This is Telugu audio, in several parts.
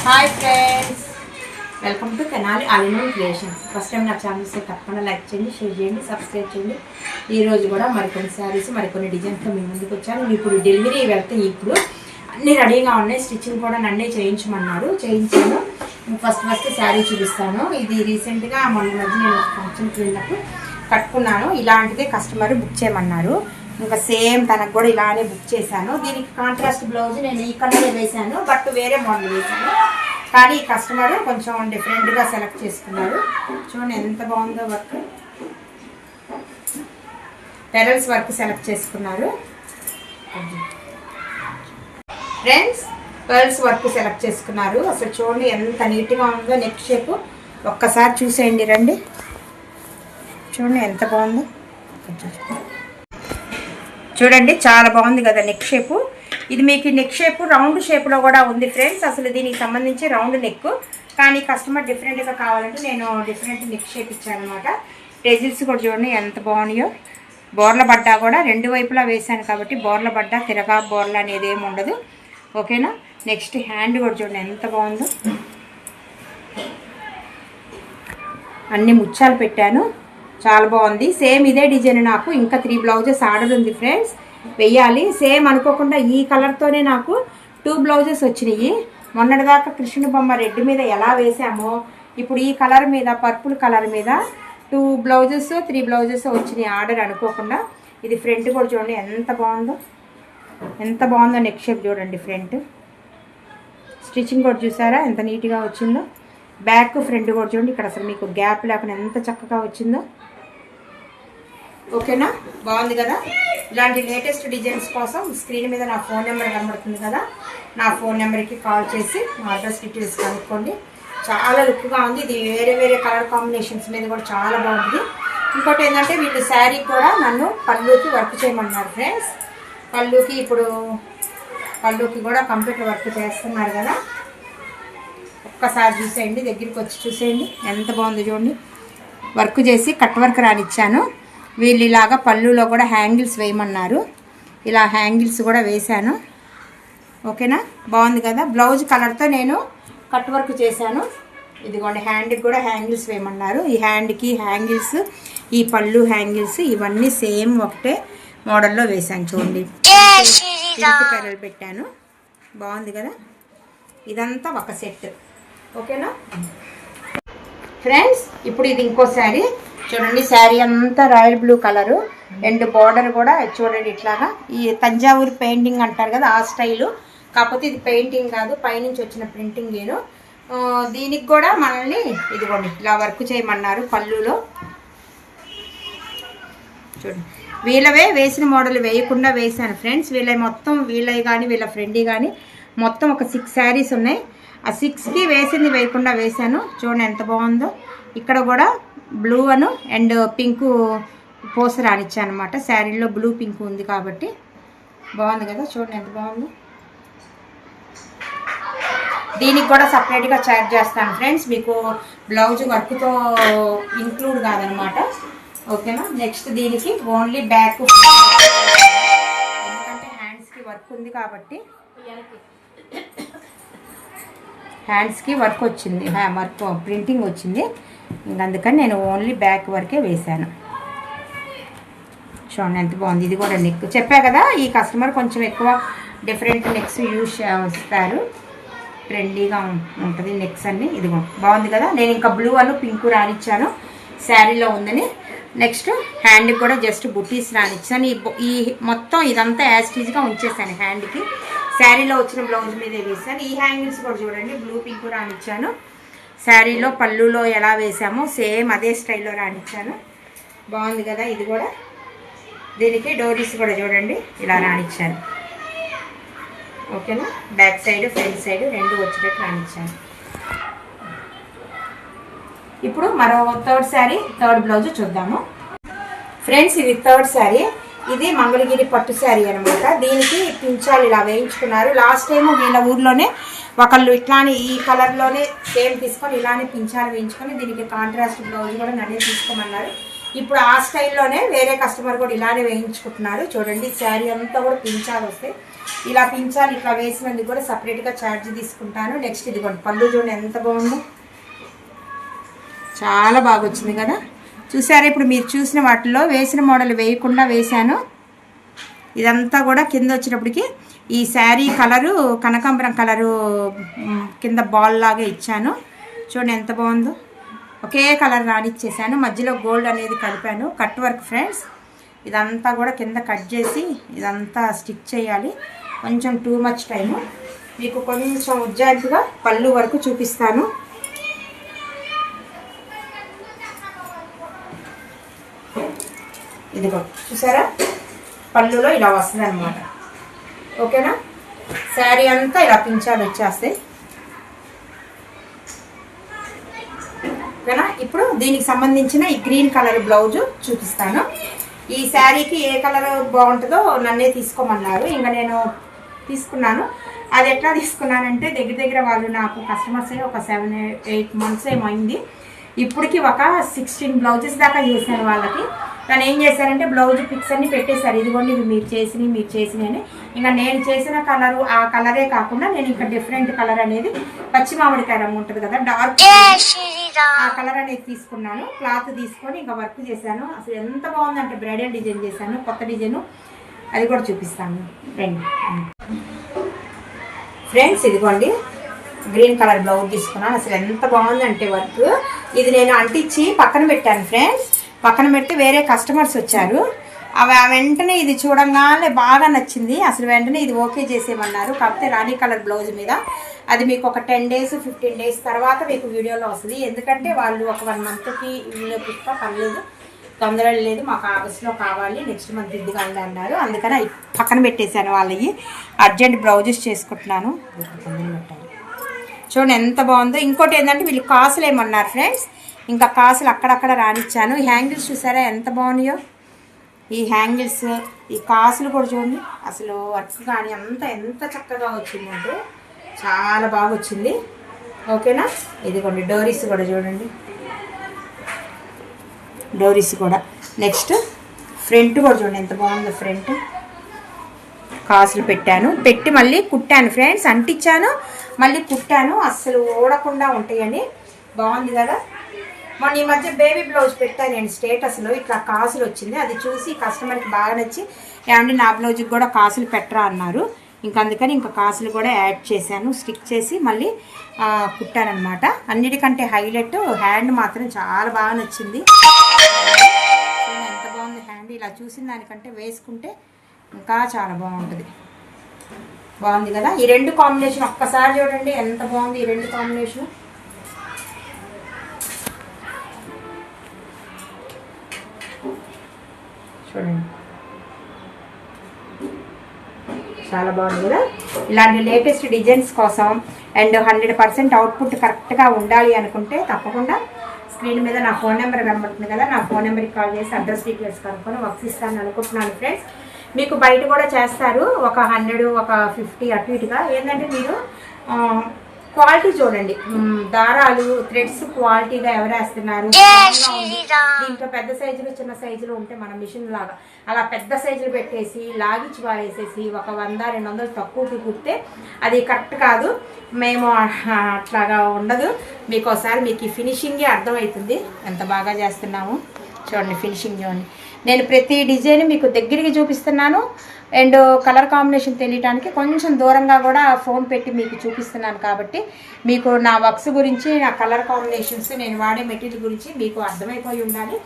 Hi friends, welcome to Tenali all-in-one creations. First time నా ఛానల్ వస్తే తప్పకుండా లైక్ చేయండి, షేర్ చేయండి, సబ్స్క్రైబ్ చేయండి. ఈరోజు కూడా మరికొన్ని శారీస్ మరికొన్ని డిజైన్స్తో మీ ముందుకు వచ్చాను. ఇప్పుడు డెలివరీ వెళ్తే ఇప్పుడు అన్నీ రెడీగా ఉన్నాయి. స్టిచ్చింగ్ కూడా నన్నే చేయించాను. ఫస్ట్ శారీ చూపిస్తాను. ఇది రీసెంట్గా మొన్న మధ్య నేను ఫంక్షన్కి వెళ్ళినప్పుడు కట్టుకున్నాను. ఇలాంటిదే కస్టమర్ బుక్ చేయమన్నారు. ఇంకా సేమ్ తనకు కూడా ఇలానే బుక్ చేశాను. దీనికి కాంట్రాస్ట్ బ్లౌజ్ నేను ఈ కలర్ వేశాను, బట్ వేరే మోడల్ వేశాను. కానీ ఈ కస్టమర్ కొంచెం డిఫరెంట్గా సెలెక్ట్ చేసుకున్నారు. చూడండి ఎంత బాగుందో వర్క్. పెరల్స్ వర్క్ సెలెక్ట్ చేసుకున్నారు ఫ్రెండ్స్. పర్ల్స్ వర్క్ సెలెక్ట్ చేసుకున్నారు. అసలు చూడండి ఎంత నీట్గా ఉందో. నెక్ షేప్ ఒక్కసారి చూసేయండి రండి. చూడండి ఎంత బాగుందో. చూడండి చాలా బాగుంది కదా నెక్ షేపు. ఇది మీకు నెక్ షేప్ రౌండ్ షేప్లో కూడా ఉంది ఫ్రెండ్స్. అసలు దీనికి సంబంధించి రౌండ్ నెక్, కానీ కస్టమర్ డిఫరెంట్గా కావాలంటే నేను డిఫరెంట్ నెక్ షేప్ ఇచ్చాను అనమాట. టెజిల్స్ కూడా చూడండి ఎంత బాగున్నాయో. బోర్ల బడ్డా కూడా రెండు వైపులా వేసాను కాబట్టి బోర్ల బడ్డా తిరగా బోర్ల అనేది ఏమి ఉండదు. ఓకేనా. నెక్స్ట్ హ్యాండ్ కూడా చూడండి ఎంత బాగుందో. అన్ని ముత్యాలు పెట్టాను, చాలా బాగుంది. సేమ్ ఇదే డిజైన్ నాకు ఇంకా 3 బ్లౌజెస్ ఆర్డర్ ఉంది ఫ్రెండ్స్, వెయ్యాలి. సేమ్ అనుకోకుండా ఈ కలర్తోనే నాకు 2 బ్లౌజెస్ వచ్చినాయి. మొన్నటిదాకా కృష్ణుని బొమ్మ రెడ్ మీద ఎలా వేసామో ఇప్పుడు ఈ కలర్ మీద పర్పుల్ కలర్ మీద 2 బ్లౌజెస్ 3 బ్లౌజెస్ వచ్చినాయి ఆర్డర్ అనుకోకుండా. ఇది ఫ్రంట్ కూడా చూడండి ఎంత బాగుందో. ఎంత బాగుందో నెక్ షేప్ చూడండి. ఫ్రంట్ స్టిచ్చింగ్ కూడా చూసారా ఎంత నీట్గా వచ్చిందో. బ్యాక్ ఫ్రంట్ కూడా చూడండి. ఇక్కడ అసలు మీకు గ్యాప్ లేకుండా ఎంత చక్కగా వచ్చిందో. ఓకేనా, బాగుంది కదా. ఇలాంటి లేటెస్ట్ డిజైన్స్ కోసం స్క్రీన్ మీద నా ఫోన్ నెంబర్ కనబడుతుంది కదా, నా ఫోన్ నెంబర్కి కాల్ చేసి మా అడ్రస్ డీటెయిల్స్ కనుక్కోండి. చాలా లుక్గా ఉంది. ఇది వేరే వేరే కలర్ కాంబినేషన్స్ మీద కూడా చాలా బాగుంది. ఇంకోటి ఏంటంటే వీళ్ళు శారీ కూడా నన్ను పళ్ళుకి వర్క్ చేయమన్నారు ఫ్రెండ్స్. పళ్ళుకి కూడా కంప్యూటర్ వర్క్ చేస్తున్నారు కదా. ఒక్కసారి చూసేయండి, దగ్గరికి వచ్చి చూసేయండి ఎంత బాగుందో చూడండి. వర్క్ చేసి కట్ వర్క్ రానిచ్చాను. వీళ్ళు ఇలాగా పళ్ళులో కూడా హ్యాంగిల్స్ వేయమన్నారు. ఇలా హ్యాంగిల్స్ కూడా వేశాను. ఓకేనా, బాగుంది కదా. బ్లౌజ్ కలర్తో నేను కట్ వర్క్ చేశాను. ఇదిగోండి హ్యాండ్కి కూడా హ్యాంగిల్స్ వేయమన్నారు. ఈ హ్యాండ్కి హ్యాంగిల్స్, ఈ పళ్ళు హ్యాంగిల్స్ ఇవన్నీ సేమ్ ఒకటే మోడల్లో వేశాను చూడండి. పెరలు పెట్టాను, బాగుంది కదా. ఇదంతా ఒక సెట్. ఓకేనా ఫ్రెండ్స్. ఇప్పుడు ఇది ఇంకో శారీ చూడండి. శారీ అంతా royal blue colour and border కూడా చూడండి ఇట్లాగా. ఈ తంజావూరు పెయింటింగ్ అంటారు కదా ఆ స్టైలు, కాకపోతే ఇది పెయింటింగ్ కాదు, పైనుంచి వచ్చిన ప్రింటింగ్. నేను దీనికి కూడా మనల్ని ఇదిగోండి ఇలా వర్క్ చేయమన్నారు పళ్ళులో. చూడండి వీళ్ళవే వేసిన మోడల్ వేయకుండా వేసాను ఫ్రెండ్స్. వీళ్ళవి కానీ వీళ్ళ ఫ్రెండ్వి కానీ మొత్తం ఒక 6 శారీస్ ఉన్నాయి. ఆ 6కి వేసింది వేయకుండా వేశాను. చూడండి ఎంత బాగుందో. ఇక్కడ కూడా బ్లూ అండ్ పింక్ పోస్ రానిచ్చాను అనమాట. శారీలో బ్లూ పింక్ ఉంది కాబట్టి బాగుంది కదా. చూడండి ఎంత బాగుందో. దీనికి కూడా సపరేట్గా ఛార్జ్ చేస్తాను ఫ్రెండ్స్. మీకు బ్లౌజ్ వర్క్తో ఇంక్లూడ్ కాదనమాట. ఓకేనా. నెక్స్ట్ దీనికి ఓన్లీ బ్యాక్, ఎందుకంటే హ్యాండ్స్కి వర్క్ ఉంది కాబట్టి హ్యాండ్స్కి వర్క్ వచ్చింది, వర్క్ ప్రింటింగ్ వచ్చింది. అందుకని నేను ఓన్లీ బ్యాక్ వరకే వేశాను. చూడండి ఎంత బాగుంది. ఇది కూడా నెక్ చెప్పా కదా, ఈ కస్టమర్ కొంచెం ఎక్కువ డిఫరెంట్ నెక్స్ యూజ్ చేస్తారు, ట్రెండీగా ఉంటుంది నెక్స్ అన్ని. ఇదిగో బాగుంది కదా. నేను ఇంకా బ్లూ పింక్ రానిచ్చాను శారీలో ఉందని. నెక్స్ట్ హ్యాండ్కి కూడా జస్ట్ బుటీస్ రానిచ్చాను. ఈ మొత్తం ఇదంతా యాస్టీజ్గా ఉంచేసాను. హ్యాండ్కి శారీలో వచ్చిన బ్లౌజ్ మీదే వేసాను. ఈ హ్యాంగిల్స్ కూడా చూడండి బ్లూ పింక్ రానిచ్చాను. శారీలో పళ్ళులో ఎలా వేసామో సేమ్ అదే స్టైల్లో రానిచ్చాను. బాగుంది కదా. ఇది కూడా దీనికి డోరీస్ కూడా చూడండి ఇలా రానిచ్చాను. ఓకేనా. బ్యాక్ సైడ్ ఫ్రంట్ సైడ్ రెండు వచ్చేటట్టు రానిచ్చాను. ఇప్పుడు మరో థర్డ్ బ్లౌజ్ చూద్దాము ఫ్రెండ్స్. ఇది థర్డ్ శారీ. ఇది మంగళగిరి పట్టు శారీ అనమాట. దీనికి పించాలు ఇలా వేయించుకున్నారు. లాస్ట్ టైం వీళ్ళ ఊర్లోనే ఒకళ్ళు ఇట్లానే ఈ కలర్లోనే సేమ్ తీసుకొని ఇలానే పించాలు వేయించుకొని దీనికి కాంట్రాస్ట్ బ్లౌజ్ కూడా నన్నే తీసుకోమన్నారు. ఇప్పుడు ఆ స్టైల్లోనే వేరే కస్టమర్ కూడా ఇలానే వేయించుకుంటున్నారు. చూడండి శారీ అంతా కూడా పించాలు వస్తాయి. ఇలా పించాలి ఇట్లా వేసినందుకు కూడా సపరేట్గా ఛార్జ్ తీసుకుంటాను. నెక్స్ట్ ఇదిగోండి పళ్ళు చూడండి ఎంత బాగుందో, చాలా బాగా వచ్చింది కదా. చూసారా ఇప్పుడు మీరు చూసిన వాటిలో వేసిన మోడల్ వేయకుండా వేశాను. ఇదంతా కూడా కింద వచ్చేటప్పటికి ఈ శారీ కలరు కనకాంబరం కలరు కింద బాల్ లాగా ఇచ్చాను. చూడండి ఎంత బాగుందో, ఒకే కలర్ రానిచ్చేసాను. మధ్యలో గోల్డ్ అనేది కలిపాను. Cut work friends. ఇదంతా కూడా కింద కట్ చేసి ఇదంతా స్టిచ్ చేయాలి. కొంచెం టూ మచ్ టైము. మీకు కొంచెం ఉజ్జాయింపుగా పళ్ళు వరకు చూపిస్తాను. ఇదిగో చూసారా పళ్ళులో ఇలా వస్తుంది అనమాట. ఓకేనా, శారీ అంతా ఇలా పించాలు వచ్చేస్తాయి. ఓకేనా, ఇప్పుడు దీనికి సంబంధించిన ఈ గ్రీన్ కలర్ బ్లౌజు చూపిస్తాను. ఈ శారీకి ఏ కలర్ బాగుంటుందో నన్నే తీసుకోమన్నారు. ఇంకా నేను తీసుకున్నాను. అది ఎట్లా తీసుకున్నానంటే దగ్గర వాళ్ళు నాకు కస్టమర్స్ ఒక 7-8 months ఏమైంది. ఇప్పటికి ఒక 16 బ్లౌజెస్ దాకా చేశాను వాళ్ళకి. కానీ ఏం చేశారంటే బ్లౌజ్ పిక్స్ అన్ని పెట్టేశారు. ఇదిగోండి ఇవి మీరు చేసినవి అని. ఇంకా నేను చేసిన కలరు ఆ కలరే కాకుండా నేను ఇంకా డిఫరెంట్ కలర్ అనేది పచ్చి మామిడికాయ రంగు ఉంటుంది కదా డార్క్, ఆ కలర్ అనేది తీసుకున్నాను. క్లాత్ తీసుకొని ఇంకా వర్క్ చేశాను. అసలు ఎంత బాగుందంటే బ్రైడల్ డిజైన్ చేశాను, కొత్త డిజైను. అది కూడా చూపిస్తాను ఫ్రెండ్స్. ఇదిగోండి గ్రీన్ కలర్ బ్లౌజ్ తీసుకున్నాను. అసలు ఎంత బాగుందంటే వర్క్. ఇది నేను అంటించి పక్కన పెట్టాను ఫ్రెండ్స్. పక్కన పెడితే వేరే కస్టమర్స్ వచ్చారు. అవి వెంటనే ఇది చూడంగానే బాగా నచ్చింది. అసలు వెంటనే ఇది ఓకే చేసేయమన్నారు. కాకపోతే రాణి కలర్ బ్లౌజ్ మీద అది మీకు ఒక 10 days 15 days తర్వాత మీకు వీడియోలో వస్తుంది. ఎందుకంటే వాళ్ళు ఒక 1 monthకి వీడియో పిస్తా పర్లేదు, తొందర లేదు, మాకు ఆగస్టులో కావాలి, నెక్స్ట్ మంత్ ఇది కావాలి అన్నారు. అందుకని పక్కన పెట్టేశాను. వాళ్ళవి అర్జెంట్ బ్లౌజెస్ చేసుకుంటున్నాను. చూడండి ఎంత బాగుందో. ఇంకోటి ఏంటంటే వీళ్ళు కాసులు ఏమన్నారు ఫ్రెండ్స్. ఇంకా కాసులు అక్కడక్కడ రానిచ్చాను. ఈ హ్యాంగిల్స్ చూసారా ఎంత బాగున్నాయో. ఈ హ్యాంగిల్స్ ఈ కాసులు కూడా చూడండి. అసలు వర్క్ కానీ ఎంత చక్కగా వచ్చిందంటే చాలా బాగా వచ్చింది. ఓకేనా, ఇదిగోండి డోరీస్ కూడా చూడండి, డోరీస్ కూడా. నెక్స్ట్ ఫ్రంట్ కూడా చూడండి ఎంత బాగుందో. ఫ్రంట్ కాసులు పెట్టాను, పెట్టి మళ్ళీ కుట్టాను ఫ్రెండ్స్. అంటించాను మళ్ళీ కుట్టాను. అస్సలు ఊడకుండా ఉంటాయని. బాగుంది కదా. మొన్న ఈ మధ్య బేబీ బ్లౌజ్ పెట్టాను నేను స్టేటస్లో. ఇట్లా కాసులు వచ్చింది. అది చూసి కస్టమర్కి బాగా నచ్చి ఏమంటే నా బ్లౌజ్కి కూడా కాసులు పెట్టరా అన్నారు. ఇంకా అందుకని ఇంకా కాసులు కూడా యాడ్ చేశాను. స్టిక్ చేసి మళ్ళీ కుట్టానమాట. అన్నిటికంటే హైలైట్ హ్యాండ్ మాత్రం చాలా బాగా నచ్చింది. ఎంత బాగుంది హ్యాండ్. ఇలా చూసిన దానికంటే వేసుకుంటే ఇంకా చాలా బాగుంటుంది. బాగుంది కదా. ఈ రెండు కాంబినేషన్ ఒక్కసారి చూడండి ఎంత బాగుంది ఈ రెండు కాంబినేషన్. చూడండి చాలా బాగుంది కదా. ఇలాంటి లేటెస్ట్ డిజైన్స్ కోసం అండ్ 100% అవుట్పుట్ కరెక్ట్గా ఉండాలి అనుకుంటే తప్పకుండా స్క్రీన్ మీద నా ఫోన్ నెంబర్ కనబడుతుంది కదా, నా ఫోన్ నెంబర్కి కాల్ చేసి అడ్రస్ డీటెయిల్స్ కనుక్కొని వర్క్స్ ఇస్తాను అనుకుంటున్నాను ఫ్రెండ్స్. మీకు బయట కూడా చేస్తారు ఒక 100 ఒక 50 అటు ఇటుగా. ఏంటంటే మీరు క్వాలిటీ చూడండి. దారాలు థ్రెడ్స్ క్వాలిటీగా ఎవరు వేస్తున్నారు. దీంట్లో పెద్ద సైజులు చిన్న సైజులు ఉంటే మన మిషన్ లాగా అలా పెద్ద సైజులు పెట్టేసి లాగిచ్చి వారేసేసి ఒక 100-200 తక్కువకి కుడితే అది కరెక్ట్ కాదు. మేము అట్లాగా ఉండదు. మీకు ఒకసారి మీకు ఈ ఫినిషింగే అర్థమవుతుంది ఎంత బాగా చేస్తున్నాము. చూడండి ఫినిషింగ్ చూడండి. నేను ప్రతి డిజైన్ మీకు దగ్గరికి చూపిస్తున్నాను. అండ్ కలర్ కాంబినేషన్ తెలియటానికి కొంచెం దూరంగా కూడా ఫోన్ పెట్టి మీకు చూపిస్తున్నాను. కాబట్టి మీకు నా వర్క్స్ గురించి, నా కలర్ కాంబినేషన్స్, నేను వాడే మెటీరియల్ గురించి మీకు అర్థమైపోయి ఉండాలి.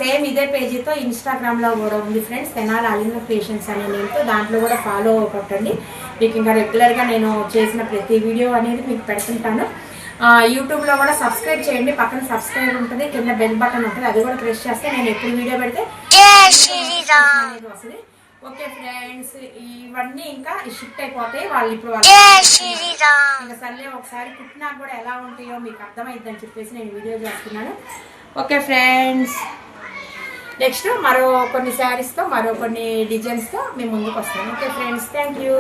సేమ్ ఇదే పేజీతో ఇన్స్టాగ్రామ్లో కూడా ఉంది ఫ్రెండ్స్, తెనాలి అలీనా క్రియేషన్స్ అనే నేమ్తో. దాంట్లో కూడా ఫాలో కొట్టండి. మీకు ఇంకా రెగ్యులర్గా నేను చేసిన ప్రతి వీడియో అనేది మీకు పెడుతుంటాను. యూట్యూబ్లో కూడా సబ్స్క్రైబ్ చేయండి. పక్కన సబ్స్క్రైబ్ ఉంటుంది, కింద బెల్ బటన్ ఉంటుంది. అది కూడా ప్రెస్ చేస్తే నేను ఎప్పుడు వీడియో పెడితే అనేది వస్తుంది. ఓకే ఫ్రెండ్స్, ఇవన్నీ ఇంకా షిఫ్ట్ అయిపోతాయి. వాళ్ళు ఇప్పుడు ఇంకా సర్లే ఒకసారి కుట్టినా కూడా ఎలా ఉంటాయో మీకు అర్థమైందని చెప్పేసి నేను వీడియో చేస్తున్నాను. ఓకే ఫ్రెండ్స్, నెక్స్ట్ మరో కొన్ని శారీస్తో మరో కొన్ని డిజైన్స్తో మేము ముందుకు వస్తాను. Okay friends, thank you.